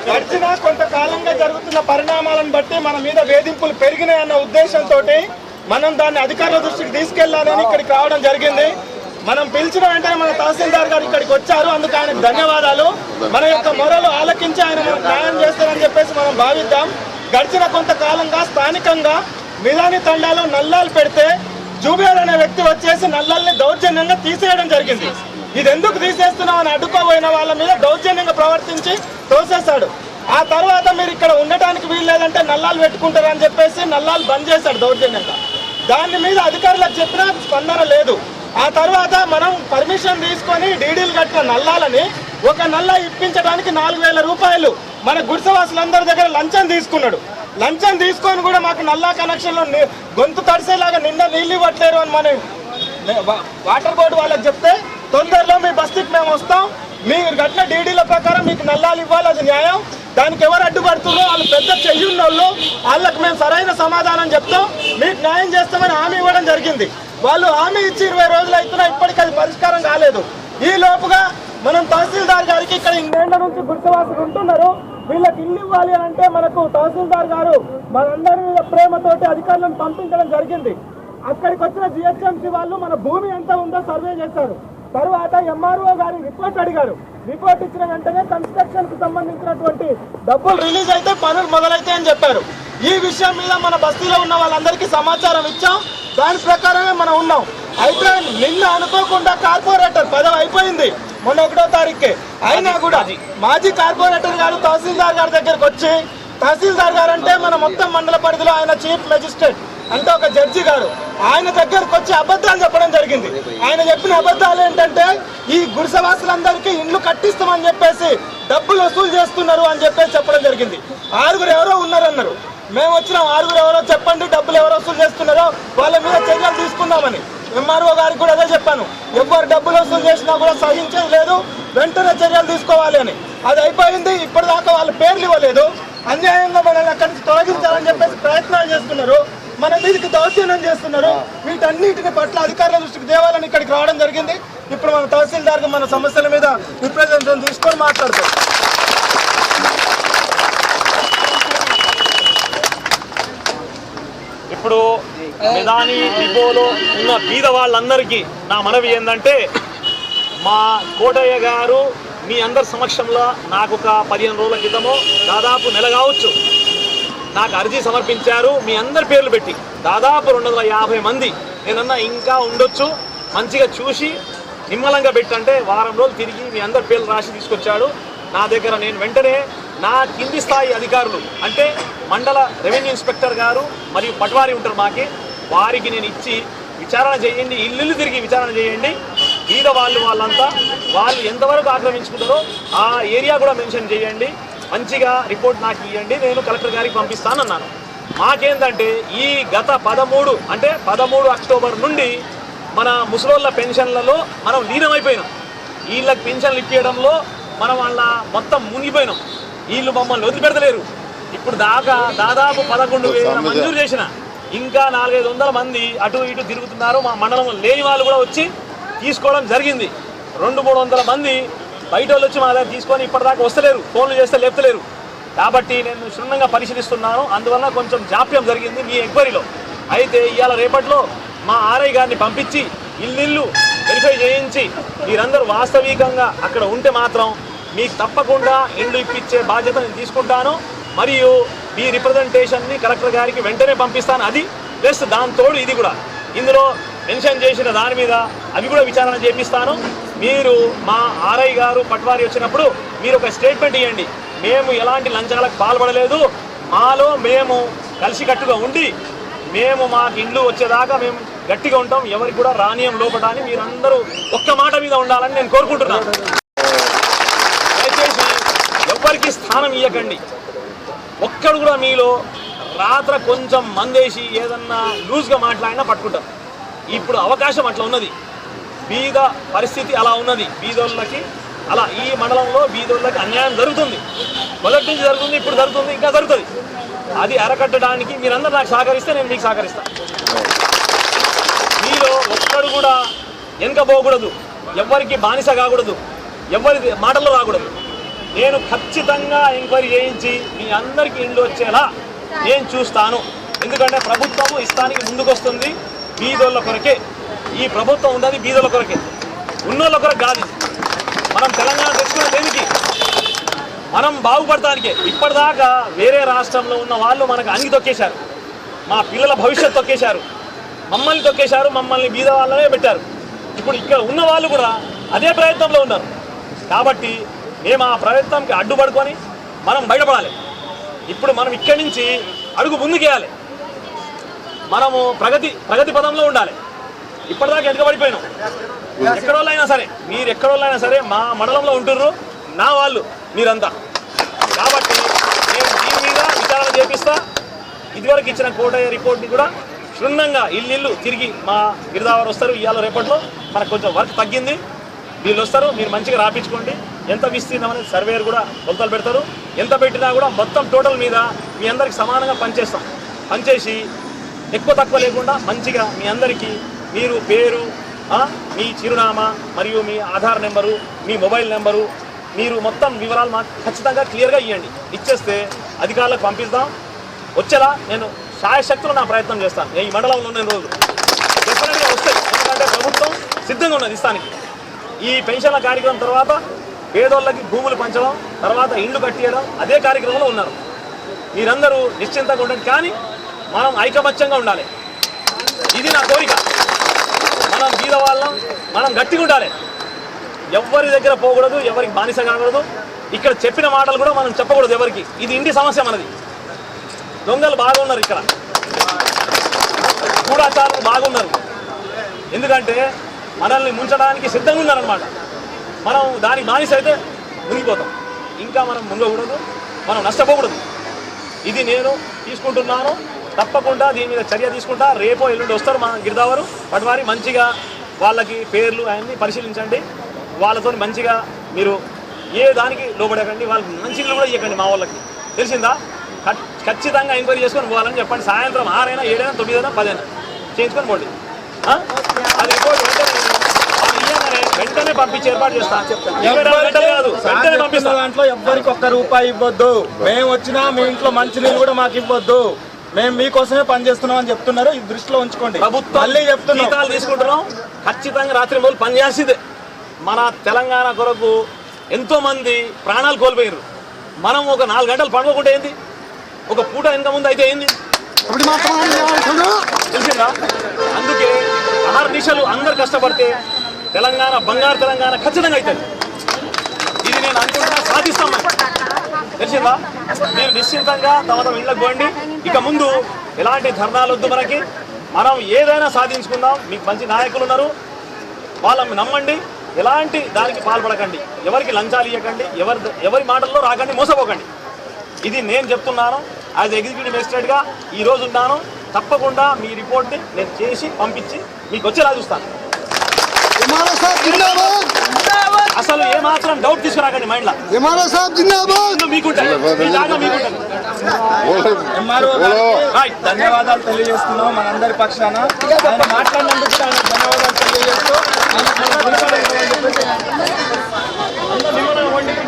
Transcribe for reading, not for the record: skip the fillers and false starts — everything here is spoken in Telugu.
గడిచిన కొంతకాలంగా జరుగుతున్న పరిణామాలను బట్టి మన మీద వేధింపులు పెరిగినాయన్న ఉద్దేశంతో మనం దాన్ని అధికారుల దృష్టికి తీసుకెళ్లాలని ఇక్కడికి రావడం జరిగింది. మనం పిలిచిన వెంటనే మన తహసీల్దార్ గారు ఇక్కడికి వచ్చారు. అందుకు ఆయనకు ధన్యవాదాలు. మన యొక్క మొరలు ఆలకించి ఆయన మనకు న్యాయం చేస్తారని చెప్పేసి మనం భావిద్దాం. గడిచిన కొంతకాలంగా స్థానికంగా మిలాని తండాలో నల్లాలు పెడితే జూబియర్ అనే వ్యక్తి వచ్చేసి నల్లాల్ని దౌర్జన్యంగా తీసేయడం జరిగింది. ఇది ఎందుకు తీసేస్తున్నామని అడ్డుకోబోయిన వాళ్ళ మీద దౌర్జన్యంగా ప్రవర్తించి తోసేశాడు. ఆ తర్వాత మీరు ఇక్కడ ఉండటానికి వీలు లేదంటే నల్లాలు పెట్టుకుంటారని చెప్పేసి నల్లాలు బంద్ చేశాడు దౌర్జన్యంగా. దాని మీద అధికారులకు చెప్పినా స్పందన లేదు. ఆ తర్వాత మనం పర్మిషన్ తీసుకొని డీడీలు కట్టిన నల్లాలని ఒక నల్ల ఇప్పించడానికి 4,000 రూపాయలు మన గుడిసెవాసులందరి దగ్గర లంచం తీసుకున్నాడు. లంచం తీసుకొని కూడా మాకు నల్లా కనెక్షన్లో గొంతు తడిసేలాగా నిన్న నీళ్ళు ఇవ్వట్లేరు అని మనం వాటర్ బోర్డు వాళ్ళకి చెప్తే తొందరలో మీ బస్తీకి మేము వస్తాం, మీరు కట్టిన డీడీల ప్రకారం మీకు నల్లాలు ఇవ్వాలి, అది న్యాయం. దానికి ఎవరు అడ్డుపడుతున్నారో వాళ్ళు పెద్ద చెయ్యున్నోళ్ళు, వాళ్ళకి మేము సరైన సమాధానం చెప్తాం, మీకు న్యాయం చేస్తామని హామీ ఇవ్వడం జరిగింది. వాళ్ళు హామీ ఇచ్చి 20 రోజులు అవుతున్నా ఇప్పటికీ అది పరిష్కారం కాలేదు. ఈ లోపుగా మనం తహసీల్దార్ గారికి ఇక్కడ ఇన్నేళ్ల నుంచి గుర్తువాసులు ఉంటున్నారు, వీళ్ళకి ఇల్లు ఇవ్వాలి అంటే మనకు తహసీల్దార్ గారు మనందరి మీద ప్రేమతోటి అధికారులను పంపించడం జరిగింది. అక్కడికి వచ్చిన జిహెచ్ఎంసీ వాళ్ళు మన భూమి ఎంత ఉందో సర్వే చేశారు. తర్వాత ఎంఆర్ఓ గారి రిపోర్ట్ అడిగారు. రిపోర్ట్ ఇచ్చిన వెంటనే కన్స్ట్రక్షన్ కు సంబంధించినటువంటి డబ్బులు రిలీజ్ అయితే పనులు మొదలైతాయని చెప్పారు. ఈ విషయం మీద మన బస్తీలో ఉన్న వాళ్ళందరికీ సమాచారం ఇచ్చాం. దాని ప్రకారమే మనం ఉన్నాం. అయితే నిన్న అనుకోకుండా కార్పొరేటర్ పదవి అయిపోయింది మొన్న 1వ తారీఖుకే. అయినా కూడా మాజీ కార్పొరేటర్ గారు తహసీల్దార్ గారి దగ్గరకు వచ్చి, తహసీల్దార్ గారు అంటే మన మొత్తం మండల పరిధిలో ఆయన చీఫ్ మెజిస్ట్రేట్ అంటే ఒక జడ్జి గారు, ఆయన దగ్గరకు వచ్చి అబద్ధాలు చెప్పడం జరిగింది. ఆయన చెప్పిన అబద్ధాలు ఏంటంటే ఈ గుడిసెవాసులందరికీ ఇండ్లు కట్టిస్తామని చెప్పేసి డబ్బులు వసూలు చేస్తున్నారు అని చెప్పేసి చెప్పడం జరిగింది. 6 ఎవరో ఉన్నారన్నారు. మేము వచ్చిన 6 ఎవరో చెప్పండి, డబ్బులు ఎవరు వసూలు చేస్తున్నారో వాళ్ళ మీద చర్యలు తీసుకుందామని ఎంఆర్ఓ గారికి కూడా అదే చెప్పాను. ఎవరు డబ్బులు వసూలు చేసినా కూడా సహించేది లేదు, వెంటనే చర్యలు తీసుకోవాలి అని. అది అయిపోయింది. ఇప్పటిదాకా వాళ్ళ పేర్లు ఇవ్వలేదు. అన్యాయంగా మనల్ని అక్కడి నుంచి తొలగించాలని చెప్పేసి ప్రయత్నాలు చేస్తున్నారు, మన మీదకి దౌర్జన్యం చేస్తున్నారు. వీటన్నిటిని పట్ల అధికారుల దృష్టికి తేవాలని ఇక్కడికి రావడం జరిగింది. ఇప్పుడు మన తహసీల్దార్ మన సమస్యల మీద రిప్రజెంటేషన్ తీసుకొని మాట్లాడతాం. ఇప్పుడు మిలాని డిపోలో ఉన్న బీద వాళ్ళందరికీ నా మనవి ఏంటంటే, మా కోటయ్య గారు మీ అందరి సమక్షంలో నాకు ఒక 15 రోజుల క్రితమో దాదాపు నెల కావచ్చు నాకు అర్జీ సమర్పించారు. మీ అందరి పేర్లు పెట్టి దాదాపు 250 మంది. నేనన్నా ఇంకా ఉండొచ్చు, మంచిగా చూసి నిమ్మలంగా పెట్టంటే వారం రోజులు తిరిగి మీ అందరి పేర్లు రాసి తీసుకొచ్చాడు నా దగ్గర. నేను వెంటనే నా కింది స్థాయి అధికారులు అంటే మండల రెవెన్యూ ఇన్స్పెక్టర్ గారు మరియు పట్వారీ ఉంటారు మాకి, వారికి నేను ఇచ్చి విచారణ చేయండి, ఇల్లు తిరిగి విచారణ చేయండి. బీద వాళ్ళంతా వాళ్ళు ఎంతవరకు ఆక్రమించుకుంటారో ఆ ఏరియా కూడా మెన్షన్ చేయండి, మంచిగా రిపోర్ట్ నాకు ఇవ్వండి, నేను కలెక్టర్ గారికి పంపిస్తానన్నాను. మాకేంటంటే ఈ గత 13 అక్టోబర్ నుండి మన ముసలోళ్ళ పెన్షన్లలో మనం లీనమైపోయినాం. వీళ్ళకి పెన్షన్లు ఇప్పించడంలో మనం వాళ్ళ మొత్తం మునిగిపోయినాం. వీళ్ళు మమ్మల్ని వదిలిపెడతలేరు. ఇప్పుడు దాదాపు 11,000 మంజూరు చేసిన ఇంకా 400-500 మంది అటు ఇటు తిరుగుతున్నారు. మా మండలం లేని వాళ్ళు కూడా వచ్చి తీసుకోవడం జరిగింది. 200-300 మంది బయట వాళ్ళు వచ్చి మా దగ్గర తీసుకొని ఇప్పటిదాకా వస్తలేరు, ఫోన్లు చేస్తే లేపుతలేరు. కాబట్టి నేను క్షుణ్ణంగా పరిశీలిస్తున్నాను. అందువల్ల కొంచెం జాప్యం జరిగింది మీ ఎంక్వైరీలో. అయితే ఇవాళ రేపట్లో మా ఆర్ఐ గారిని పంపించి ఇల్లు వెరిఫై చేయించి మీరందరూ వాస్తవికంగా అక్కడ ఉంటే మాత్రం మీకు తప్పకుండా ఇల్లు ఇప్పించే బాధ్యత నేను తీసుకుంటాను. మరియు ఈ రిప్రజెంటేషన్ని కలెక్టర్ గారికి వెంటనే పంపిస్తాను. అది ప్లస్ దాంతోడు ఇది కూడా ఇందులో మెన్షన్ చేసిన దాని మీద అవి కూడా విచారణ చేపిస్తాను. మీరు మా ఆర్ఐ గారు పట్వారీ వచ్చినప్పుడు మీరు ఒక స్టేట్మెంట్ ఇవ్వండి, మేము ఎలాంటి లంచాలకు పాల్పడలేదు, మాలో మేము కలిసికట్టుగా ఉండి మేము మాకు ఇండ్లు వచ్చేదాకా మేము గట్టిగా ఉంటాం, ఎవరికి కూడా రానియం లోపడాన్ని మీరందరూ ఒక్క మాట మీద ఉండాలని నేను కోరుకుంటున్నాను. దయచేసి ఎవ్వరికి స్థానం ఇవ్వకండి. ఒక్కడు కూడా మీలో రాత్ర కొంచెం మందేసి ఏదన్నా లూజ్గా మాట్లాడినా పట్టుకుంటారు. ఇప్పుడు అవకాశం అట్లా ఉన్నది, బీద పరిస్థితి అలా ఉన్నది. బీదోళ్ళకి అలా ఈ మండలంలో బీదోళ్ళకి అన్యాయం జరుగుతుంది, మొదటి నుంచి జరుగుతుంది, ఇప్పుడు జరుగుతుంది, ఇంకా జరుగుతుంది. అది అరకట్టడానికి మీరందరూ నాకు సహకరిస్తే నేను మీకు సహకరిస్తాను. మీలో ఒక్కడు కూడా వెనకపోకూడదు, ఎవ్వరికి బానిస కాకూడదు. ఎవరి మాటల్లో రాకూడదు. నేను ఖచ్చితంగా ఎంక్వైరీ చేయించి మీ అందరికీ ఇండ్లు వచ్చేలా నేను చూస్తాను. ఎందుకంటే ప్రభుత్వము ఇస్తానికి ముందుకు వస్తుంది బీదోళ్ళ కొరకే. ఈ ప్రభుత్వం ఉన్నది బీదోళ్ళ కొరకే, ఉన్నోళ్ళ కొరకు కాదు. మనం తెలంగాణ తెచ్చుకున్న దేనికి? మనం బాగుపడటానికే. ఇప్పటిదాకా వేరే రాష్ట్రంలో ఉన్న వాళ్ళు మనకు అణిగి తొక్కేశారు, మా పిల్లల భవిష్యత్తు తొక్కేశారు, మమ్మల్ని తొక్కేశారు, మమ్మల్ని బీద వాళ్ళనే పెట్టారు. ఇప్పుడు ఇక్కడ ఉన్న వాళ్ళు కూడా అదే ప్రయత్నంలో ఉన్నారు. కాబట్టి మేము ఆ ప్రయత్నంకి అడ్డుపడుకొని మనం బయటపడాలి. ఇప్పుడు మనం ఇక్కడి నుంచి అడుగు ముందుకేయాలి. మనము ప్రగతి పదంలో ఉండాలి. ఇప్పటిదాకా వెనుకబడిపోయినాం. ఎక్కడోళ్ళైనా సరే, మీరు ఎక్కడోళ్ళైనా సరే మా మండలంలో ఉంటుర్రు, నా వాళ్ళు మీరంతా. కాబట్టి నేను దీని మీద విచారణ చేపిస్తా. ఇదివరకు ఇచ్చిన కోటయ్య రిపోర్ట్ని కూడా క్షుణ్ణంగా ఇల్లు తిరిగి మా గిరిదావారు వస్తారు. ఇవాళ రేపట్లో మనకు కొంచెం వర్క్ తగ్గింది, వీళ్ళు వస్తారు, మీరు మంచిగా రాపించుకోండి. ఎంత విస్తీర్ణం అనేది సర్వేయర్ కూడా కొలతలు పెడతారు. ఎంత పెట్టినా కూడా మొత్తం టోటల్ మీద మీ అందరికి సమానంగా పనిచేస్తాం. పనిచేసి ఎక్కువ తక్కువ లేకుండా మంచిగా మీ అందరికీ మీరు పేరు, మీ చిరునామా మరియు మీ ఆధార్ నెంబరు, మీ మొబైల్ నెంబరు, మీరు మొత్తం వివరాలు మాకు ఖచ్చితంగా క్లియర్గా ఇవ్వండి. ఇచ్చేస్తే అధికారులకు పంపిస్తాం. వచ్చేలా నేను శాయశక్తులు నా ప్రయత్నం చేస్తాను. ఈ మండలంలో ఉన్న రోజులు డెఫినెట్గా వస్తాయి. ఎందుకంటే ప్రభుత్వం సిద్ధంగా ఉన్నది ఇస్తానికి. ఈ పెన్షన్ల కార్యక్రమం తర్వాత పేదోళ్ళకి భూములు పంచడం, తర్వాత ఇండ్లు కట్టియడం అదే కార్యక్రమంలో ఉన్నారు. మీరందరూ నిశ్చింతగా ఉండండి. కానీ మనం ఐకమత్యంగా ఉండాలి. ఇది నా కోరిక. మనం బీద వాళ్ళం, మనం గట్టిగా ఉండాలి. ఎవరి దగ్గర పోకూడదు, ఎవరికి బానిస కాకూడదు. ఇక్కడ చెప్పిన మాటలు కూడా మనం చెప్పకూడదు ఎవరికి. ఇది ఇంటి సమస్య మనది. దొంగలు బాగున్నారు, ఇక్కడ గూఢాచారులు బాగున్నారు. ఎందుకంటే మనల్ని ముంచడానికి సిద్ధంగా ఉన్నారనమాట. మనం దానికి బానిస అయితే మునిగిపోతాం. ఇంకా మనం మునగకూడదు, మనం నష్టపోకూడదు. ఇది నేను తీసుకుంటున్నాను. తప్పకుండా దీని మీద చర్య తీసుకుంటా. రేపో ఎల్లుండి వస్తారు మా గిరిదావారు పటవారి. మంచిగా వాళ్ళకి పేర్లు అవన్నీ పరిశీలించండి. వాళ్ళతో మంచిగా మీరు ఏ దానికి లోబడకండి. వాళ్ళకి మంచి ఇల్లు కూడా ఇవ్వకండి. మా వాళ్ళకి తెలిసిందా? ఖచ్చితంగా ఎంక్వైరీ చేసుకొని పోవాలని చెప్పండి. సాయంత్రం 6 అయినా 7 అయినా 9 అయినా 10 అయినా చేయించుకొని పోండి. అది రిపోర్ట్ వెంటనే పంపించి ఏర్పాటు చేస్తాను. వెంటనే పంపిస్తాను. దాంట్లో ఎవ్వరికి ₹1 ఇవ్వద్దు. మేము వచ్చినా మీ ఇంట్లో మంచినీళ్ళు కూడా మాకు ఇవ్వద్దు. మేము మీకోసమే పనిచేస్తున్నాం అని చెప్తున్నారు. ఇది దృష్టిలో ఉంచుకోండి. ప్రభుత్వం మళ్ళీ చెప్తున్నాం, జీతాలు తీసుకుంటున్నాం. ఖచ్చితంగా రాత్రి మొదలు పనిచేసిందే. మన తెలంగాణ కొరకు ఎంతో మంది ప్రాణాలు కోల్పోయారు. మనం ఒక 4 గంటలు పండుగకుంటే ఏంది, ఒక పూట వెనక ముందు అయితే ఏంది తెలిసిందా? అందుకే 6 నిమిషాలు అందరు కష్టపడితే తెలంగాణ బంగారు తెలంగాణ ఖచ్చితంగా అవుతుంది. ఇది నేను అనుకుంటున్నా, సాధిస్తాం. తెలిసిందా? మీరు నిశ్చింతంగా తమ ఇళ్ళకి పోండి. ఇక ముందు ఎలాంటి ధర్నాలు వద్దు మనకి. మనం ఏదైనా సాధించుకుందాం. మీకు మంచి నాయకులు ఉన్నారు, వాళ్ళని నమ్మండి. ఎలాంటి దానికి పాల్పడకండి. ఎవరికి లంచాలు ఇవ్వకండి. ఎవరి మాటల్లో రాకండి, మోసపోకండి. ఇది నేను చెప్తున్నాను. యాజ్ ఎగ్జిక్యూటివ్ మేజిస్ట్రేట్గా ఈరోజు ఉన్నాను. తప్పకుండా మీ రిపోర్ట్ని నేను చేసి పంపించి మీకు వచ్చేలా చూస్తాను. అసలు ఏమాత్రం డౌట్ తీసుకురాకండి మైండ్లో. ధన్యవాదాలు తెలియజేస్తున్నాం మనందరి పక్షాన. ఆయన మాట్లాడినందుకు ధన్యవాదాలు తెలియజేస్తూ